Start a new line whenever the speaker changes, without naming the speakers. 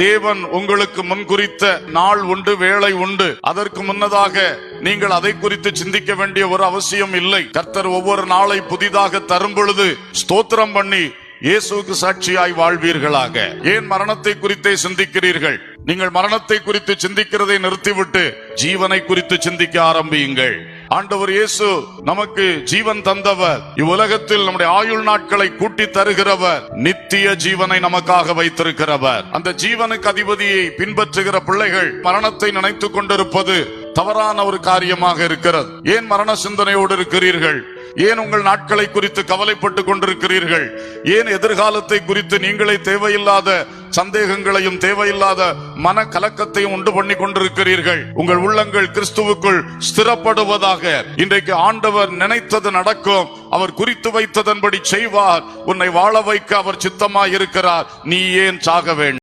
தேவன் உங்களுக்கு முன்குறித்த நாள் உண்டு, வேளை உண்டு. அதற்கு முன்னதாக நீங்கள் அதை குறித்து சிந்திக்க வேண்டிய ஒரு அவசியம் இல்லை. கர்த்தர் ஒவ்வொரு நாளை புதிதாக தரும் பொழுது ஸ்தோத்திரம் பண்ணி இயேசுவுக்கு சாட்சியாய் வாழ்வீர்களாக. ஏன் மரணத்தை குறித்தே சிந்திக்கிறீர்கள்? நீங்கள் மரணத்தை குறித்து சிந்திக்கிறதை நிறுத்திவிட்டு ஜீவனை குறித்து சிந்திக்க ஆரம்பியுங்கள். ஆண்டவர் இயேசு நமக்கு ஜீவன் தந்தவர், இவ்வுலகத்தில் நம்முடைய ஆயுள் நாட்களை கூட்டி தருகிறவர், நித்திய ஜீவனை நமக்காக வைத்திருக்கிறவர். அந்த ஜீவனுக்கு அதிபதியை பின்பற்றுகிற பிள்ளைகள் மரணத்தை நினைத்துக் கொண்டிருப்பது தவறான ஒரு காரியமாக இருக்கிறது. ஏன் மரண சிந்தனையோடு இருக்கிறீர்கள்? ஏன் உங்கள் நாட்களை குறித்து கவலைப்பட்டுக் கொண்டிருக்கிறீர்கள்? ஏன் எதிர்காலத்தை குறித்து நீங்களே தேவையில்லாத சந்தேகங்களையும் தேவையில்லாத மன கலக்கத்தையும் உண்டு பண்ணி கொண்டிருக்கிறீர்கள்? உங்கள் உள்ளங்கள் கிறிஸ்துவுக்குள் ஸ்திரப்படுவதாக. இன்றைக்கு ஆண்டவர் நினைத்தது நடக்கும். அவர் குறித்து வைத்ததன்படி செய்வார். உன்னை வாழ வைக்க அவர் சித்தமாய் இருக்கிறார். நீ ஏன் சாக வேண்டும்?